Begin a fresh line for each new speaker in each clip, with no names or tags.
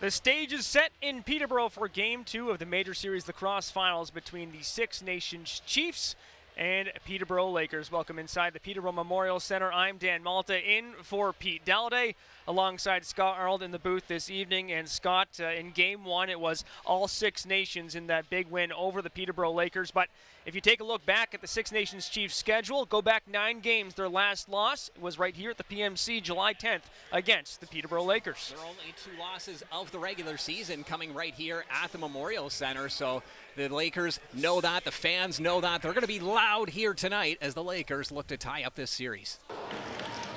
The stage is set in Peterborough for Game 2 of the Major Series Lacrosse Finals between the Six Nations Chiefs and Peterborough Lakers. Welcome inside the Peterborough Memorial Center. I'm Dan Malta in for Pete Dalladay alongside Scott Arnold in the booth this evening. And Scott, in Game 1, it was all Six Nations in that big win over the Peterborough Lakers. But if you take a look back at the Six Nations Chiefs schedule, go back 9 games, their last loss was right here at the PMC July 10th against the Peterborough Lakers.
There are only 2 losses of the regular season coming right here at the Memorial Center, so the Lakers know that, the fans know that. They're going to be loud here tonight as the Lakers look to tie up this series.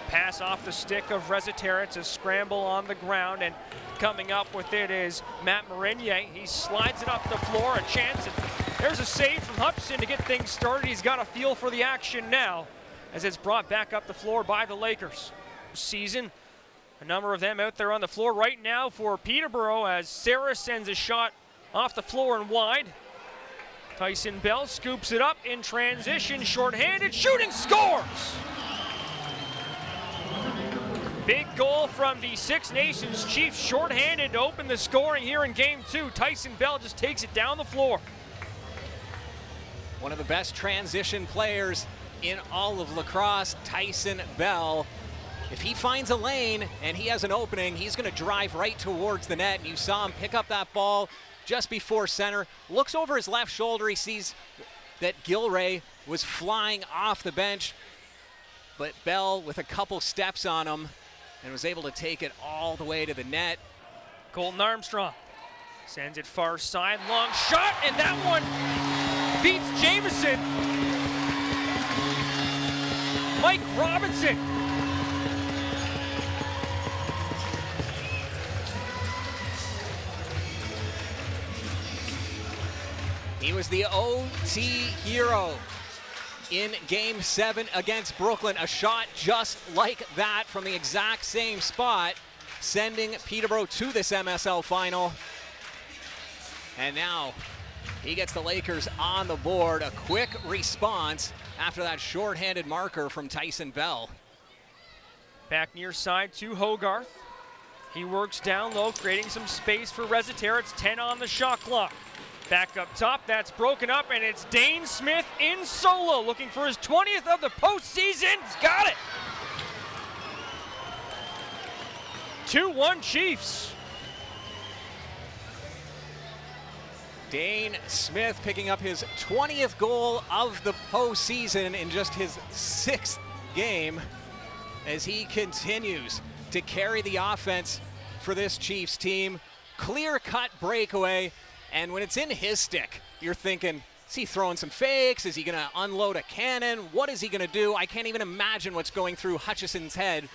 Pass off the stick of Reziteritz, a scramble on the ground, and coming up with it is Matt Marinier. He slides it up the floor, a chance, and there's a save from Hutchison to get things started. He's got a feel for the action now as it's brought back up the floor by the Lakers. Season, a number of them out there on the floor right now for Peterborough as Sarah sends a shot off the floor and wide. Tyson Bell scoops it up in transition, shorthanded, shooting, scores! Big goal from the Six Nations Chiefs, shorthanded to open the scoring here in Game 2. Tyson Bell just takes it down the floor.
One of the best transition players in all of lacrosse, Tyson Bell. If he finds a lane and he has an opening, he's going to drive right towards the net. And you saw him pick up that ball just before center, looks over his left shoulder. He sees that Gilray was flying off the bench, but Bell with a couple steps on him and was able to take it all the way to the net.
Colton Armstrong sends it far side, long shot, and that one beats Jameson. Mike Robinson.
He was the OT hero in Game 7 against Brooklyn. A shot just like that from the exact same spot, sending Peterborough to this MSL final. And now he gets the Lakers on the board. A quick response after that shorthanded marker from Tyson Bell.
Back near side to Hogarth. He works down low, creating some space for Reziteritz. 10 on the shot clock. Back up top, that's broken up, and it's Dane Smith in solo, looking for his 20th of the postseason. He's got it. 2-1 Chiefs.
Dane Smith picking up his 20th goal of the postseason in just his 6th game as he continues to carry the offense for this Chiefs team. Clear-cut breakaway. And when it's in his stick, you're thinking, is he throwing some fakes? Is he going to unload a cannon? What is he going to do? I can't even imagine what's going through Hutchison's head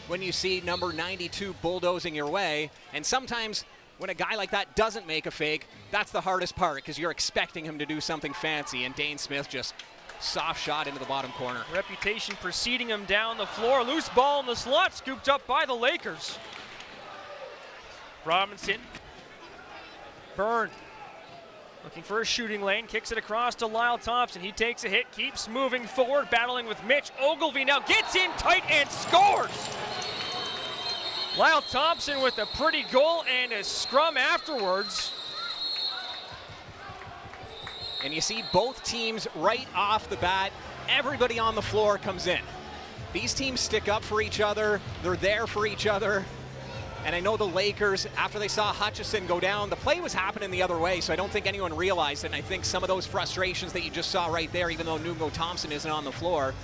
when you see number 92 bulldozing your way. And sometimes when a guy like that doesn't make a fake, that's the hardest part because you're expecting him to do something fancy. And Dane Smith just soft shot into the bottom corner.
Reputation preceding him down the floor. Loose ball in the slot, scooped up by the Lakers. Robinson. Byrne looking for a shooting lane, kicks it across to Lyle Thompson. He takes a hit, keeps moving forward, battling with Mitch. Ogilvie now gets in tight and scores. Lyle Thompson with a pretty goal and a scrum afterwards.
And you see both teams right off the bat. Everybody on the floor comes in. These teams stick up for each other. They're there for each other. And I know the Lakers, after they saw Hutchison go down, the play was happening the other way, so I don't think anyone realized it. And I think some of those frustrations that you just saw right there, even though Nugo Thompson isn't on the floor,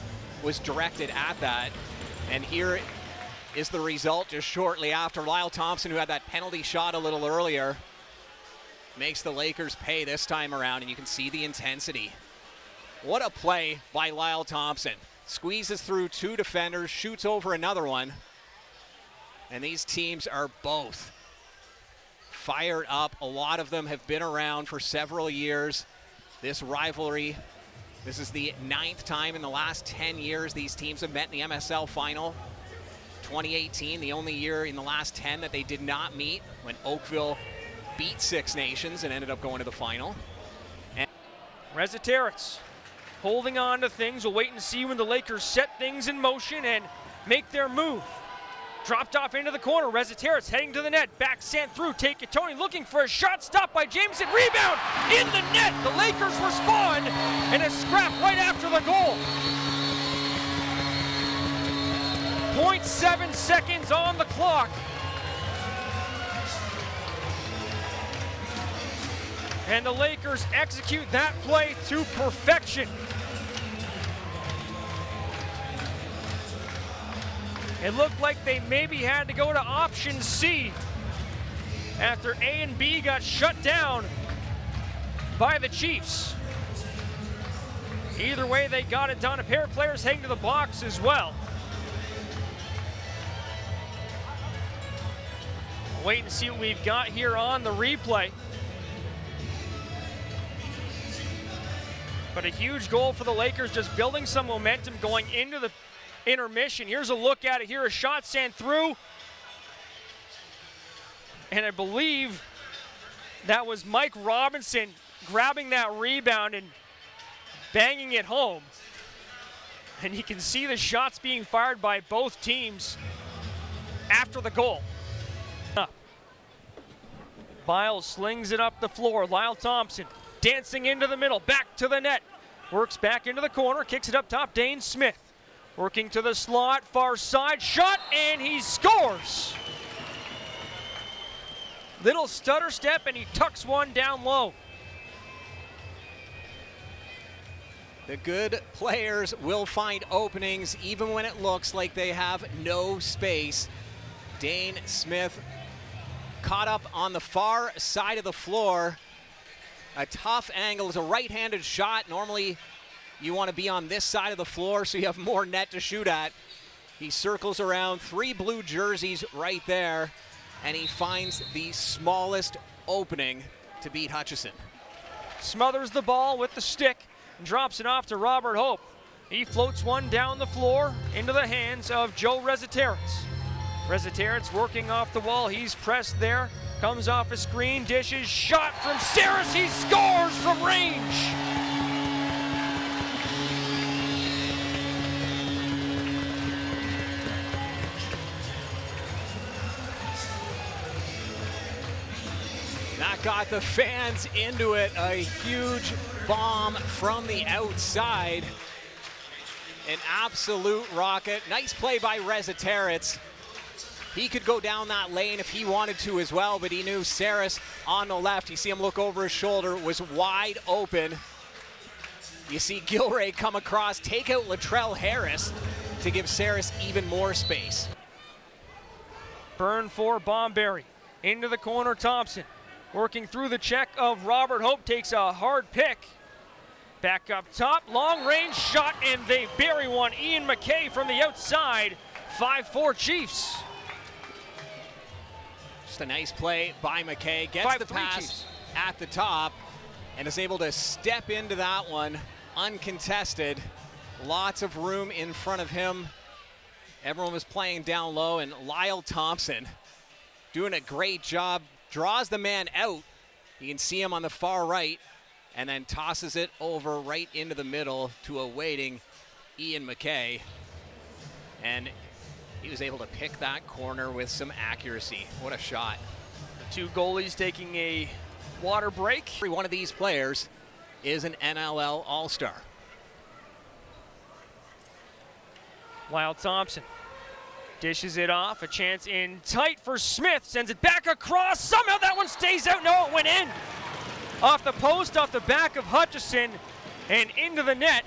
was directed at that. And here is the result just shortly after. Lyle Thompson, who had that penalty shot a little earlier, makes the Lakers pay this time around, and you can see the intensity. What a play by Lyle Thompson. Squeezes through 2 defenders, shoots over another one. And these teams are both fired up. A lot of them have been around for several years. This rivalry, this is the 9th time in the last 10 years these teams have met in the MSL final. 2018, the only year in the last 10 that they did not meet, when Oakville beat Six Nations and ended up going to the final.
Reziteritz holding on to things. We'll wait and see when the Lakers set things in motion and make their move. Dropped off into the corner. Resetarits heading to the net. Back sent through. Take it, Tony looking for a shot. Stopped by Jameson. Rebound in the net. The Lakers respond and a scrap right after the goal. 0.7 seconds on the clock. And the Lakers execute that play to perfection. It looked like they maybe had to go to option C after A and B got shut down by the Chiefs. Either way, they got it done. A pair of players heading to the box as well. Wait and see what we've got here on the replay. But a huge goal for the Lakers, just building some momentum going into the intermission. Here's a look at it here. A shot sent through. And I believe that was Mike Robinson grabbing that rebound and banging it home. And you can see the shots being fired by both teams after the goal. Biles slings it up the floor. Lyle Thompson dancing into the middle, back to the net. Works back into the corner, kicks it up top. Dane Smith working to the slot, far side, shot, and he scores. Little stutter step, and he tucks one down low.
The good players will find openings even when it looks like they have no space. Dane Smith caught up on the far side of the floor. A tough angle. Is a right-handed shot. Normally you want to be on this side of the floor so you have more net to shoot at. He circles around, 3 blue jerseys right there, and he finds the smallest opening to beat Hutchison.
Smothers the ball with the stick and drops it off to Robert Hope. He floats one down the floor into the hands of Joe Resetarits. Resetarits working off the wall. He's pressed there. Comes off a screen, dishes, shot from Saris. He scores from range.
That got the fans into it. A huge bomb from the outside. An absolute rocket. Nice play by Resetarits. He could go down that lane if he wanted to as well, but he knew Saris on the left. You see him look over his shoulder, was wide open. You see Gilray come across, take out Latrell Harris to give Saris even more space.
Burn for Bomberry. Into the corner, Thompson. Working through the check of Robert Hope, takes a hard pick. Back up top, long range shot, and they bury one. Ian McKay from the outside, 5-4 Chiefs.
Just a nice play by McKay, gets the pass Chiefs at the top, and is able to step into that one uncontested. Lots of room in front of him. Everyone was playing down low, and Lyle Thompson doing a great job. Draws the man out. You can see him on the far right, and then tosses it over right into the middle to a waiting Ian McKay. And he was able to pick that corner with some accuracy. What a shot.
The 2 goalies taking a water break.
Every one of these players is an NLL All-Star.
Lyle Thompson dishes it off. A chance in tight for Smith. Sends it back across. Somehow that one stays out. No, it went in. Off the post, off the back of Hutchison, and into the net.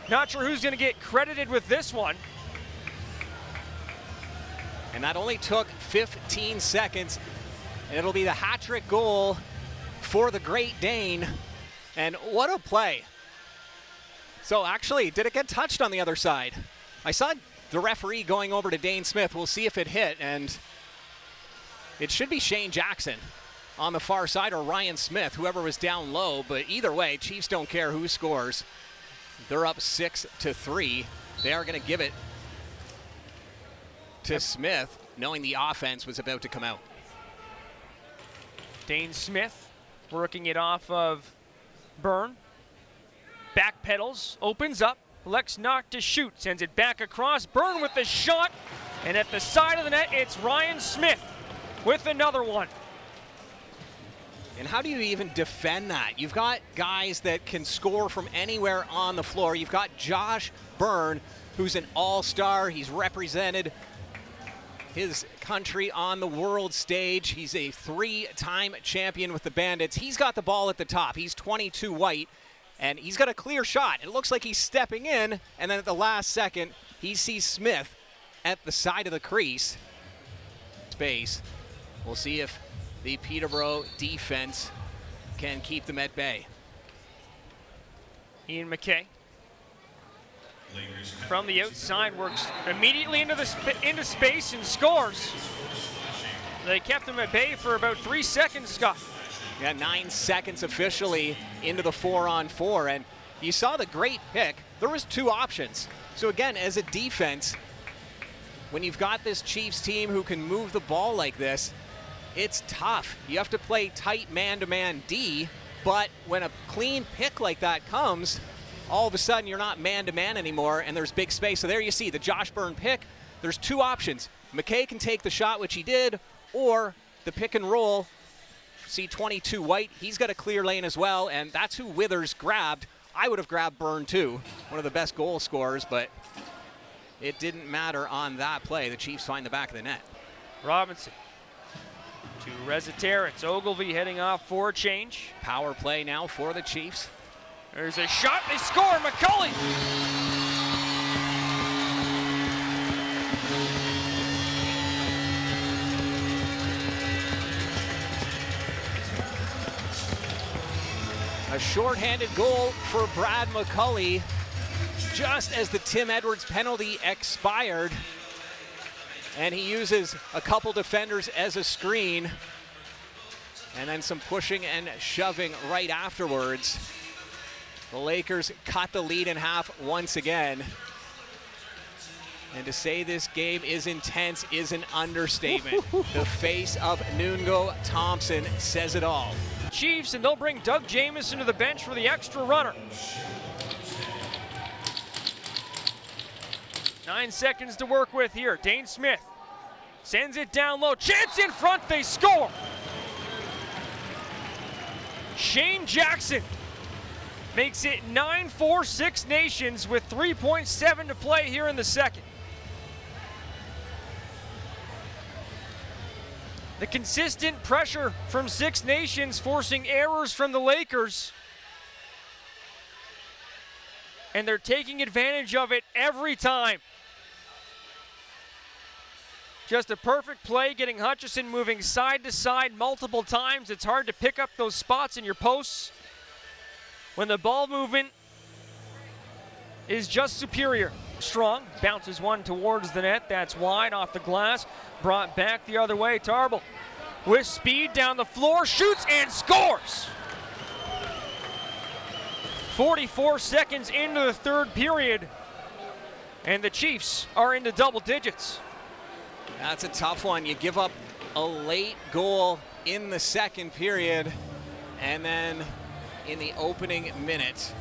Not sure who's going to get credited with this one.
And that only took 15 seconds. And it'll be the hat-trick goal for the Great Dane. And what a play. So actually, did it get touched on the other side? I saw the referee going over to Dane Smith. We'll see if it hit, and it should be Shane Jackson on the far side, or Ryan Smith, whoever was down low. But either way, Chiefs don't care who scores. They're up 6-3. They are going to give it to Smith, knowing the offense was about to come out.
Dane Smith working it off of Byrne. Back pedals, opens up. Lex Knock to shoot, sends it back across. Byrne with the shot, And at the side of the net, it's Ryan Smith with another one.
And how do you even defend that? You've got guys that can score from anywhere on the floor. You've got Josh Byrne, who's an all-star. He's represented his country on the world stage. He's a 3-time champion with the Bandits. He's got the ball at the top. He's 22 white, and he's got a clear shot. It looks like he's stepping in, and then at the last second, he sees Smith at the side of the crease. Space. We'll see if the Peterborough defense can keep them at bay.
Ian McKay from the outside works immediately into space and scores. They kept him at bay for about 3 seconds, Scott.
Yeah, 9 seconds officially into the 4-on-4, and you saw the great pick. There was 2 options. So again, as a defense, when you've got this Chiefs team who can move the ball like this, it's tough. You have to play tight man-to-man D, but when a clean pick like that comes, all of a sudden you're not man-to-man anymore, and there's big space. So there you see the Josh Byrne pick. There's 2 options. McKay can take the shot, which he did, or the pick and roll. See 22 white, he's got a clear lane as well, and that's who Withers grabbed. I would have grabbed Byrne too, one of the best goal scorers, but it didn't matter on that play. The Chiefs find the back of the net.
Robinson to Reziterets. Ogilvy heading off for a change.
Power play now for the Chiefs.
There's a shot, they score, McCulley!
A shorthanded goal for Brad McCulley just as the Tim Edwards penalty expired. And he uses a couple defenders as a screen. And then some pushing and shoving right afterwards. The Lakers cut the lead in half once again. And to say this game is intense is an understatement. The face of Nungo Thompson says it all.
Chiefs, and they'll bring Doug Jamieson to the bench for the extra runner. 9 seconds to work with here. Dane Smith sends it down low. Chance in front, they score. Shane Jackson makes it 9-4 Six Nations with 3.7 to play here in the second. The consistent pressure from Six Nations forcing errors from the Lakers. And they're taking advantage of it every time. Just a perfect play, getting Hutchison moving side to side multiple times. It's hard to pick up those spots in your posts when the ball movement is just superior. Strong bounces one towards the net. That's wide off the glass. Brought back the other way. Tarbell with speed down the floor, shoots and scores. 44 seconds into the third period, and the Chiefs are into double digits.
That's a tough one. You give up a late goal in the second period, and then in the opening minute,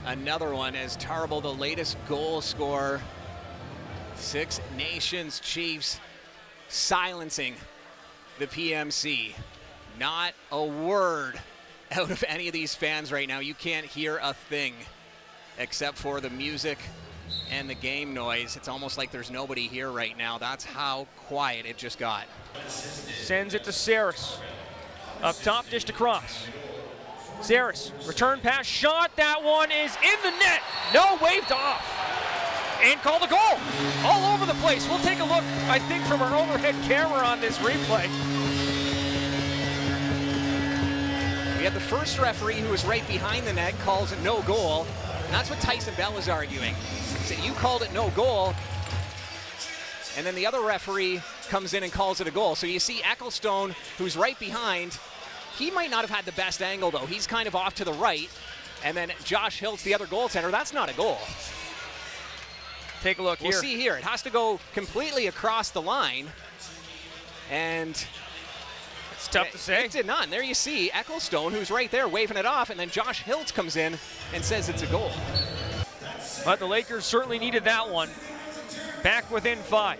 another one as Tarbell, the latest goal scorer. Six Nations Chiefs silencing the PMC. Not a word out of any of these fans right now. You can't hear a thing except for the music and the game noise. It's almost like there's nobody here right now. That's how quiet it just got.
Sends it to Saris. Up top, dished across. Saris, return pass, shot. That one is in the net. No, waved off. And called a goal. All over the place. We'll take a look, I think, from our overhead camera on this replay.
We had the first referee who was right behind the net calls it no goal. And that's what Tyson Bell is arguing. He said, you called it no goal. And then the other referee comes in and calls it a goal. So you see Ecclestone, who's right behind. He might not have had the best angle, though. He's kind of off to the right. And then Josh Hiltz, the other goaltender, that's not a goal.
Take a look here.
We'll see here. It has to go completely across the line. And
it's tough to say.
It did not. And there you see Ecclestone, who's right there, waving it off. And then Josh Hiltz comes in and says it's a goal.
But the Lakers certainly needed that one. Back within 5.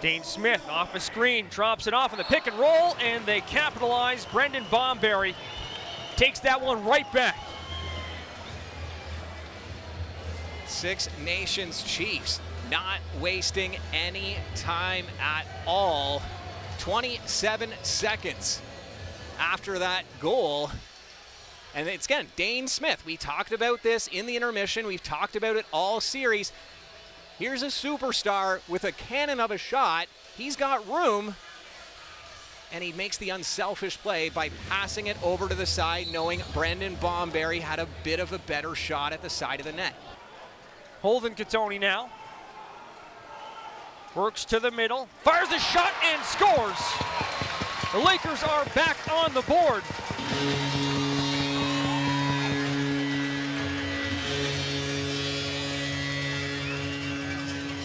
Dane Smith off a screen, drops it off in the pick and roll, and they capitalize. Brendan Bomberry takes that one right back.
Six Nations Chiefs not wasting any time at all. 27 seconds after that goal. And it's, again, Dane Smith. We talked about this in the intermission. We've talked about it all series. Here's a superstar with a cannon of a shot. He's got room, and he makes the unselfish play by passing it over to the side, knowing Brendan Bomberry had a bit of a better shot at the side of the net.
Holden Katoni now. Works to the middle, fires a shot and scores. The Lakers are back on the board.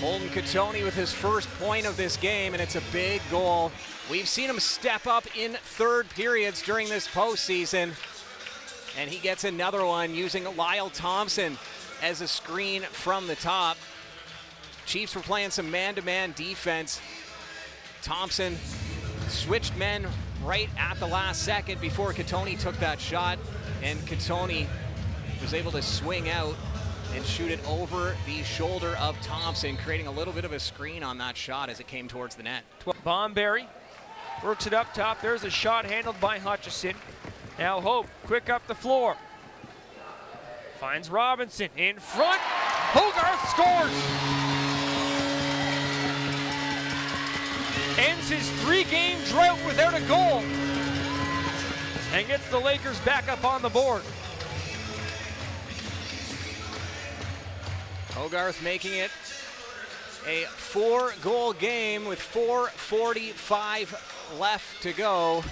Holden Katoni with his first point of this game, and it's a big goal. We've seen him step up in third periods during this postseason, and he gets another one using Lyle Thompson as a screen from the top. Chiefs were playing some man-to-man defense. Thompson switched men right at the last second before Katoni took that shot, and Katoni was able to swing out and shoot it over the shoulder of Thompson, creating a little bit of a screen on that shot as it came towards the net.
Bomberry works it up top. There's a shot handled by Hutchison. Now Hope, quick up the floor. Finds Robinson in front. Hogarth scores. Ends his 3-game drought without a goal and gets the Lakers back up on the board.
Hogarth making it a 4-goal game with 4:45 left to go.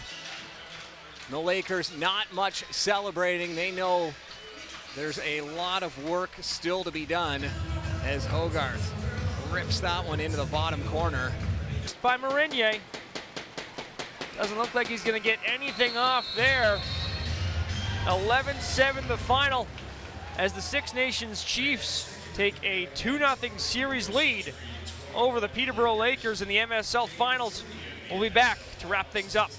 The Lakers not much celebrating. They know there's a lot of work still to be done as Hogarth rips that one into the bottom corner.
By Marinier. Doesn't look like he's going to get anything off there. 11-7 the final as the Six Nations Chiefs take a 2-0 series lead over the Peterborough Lakers in the MSL Finals. We'll be back to wrap things up.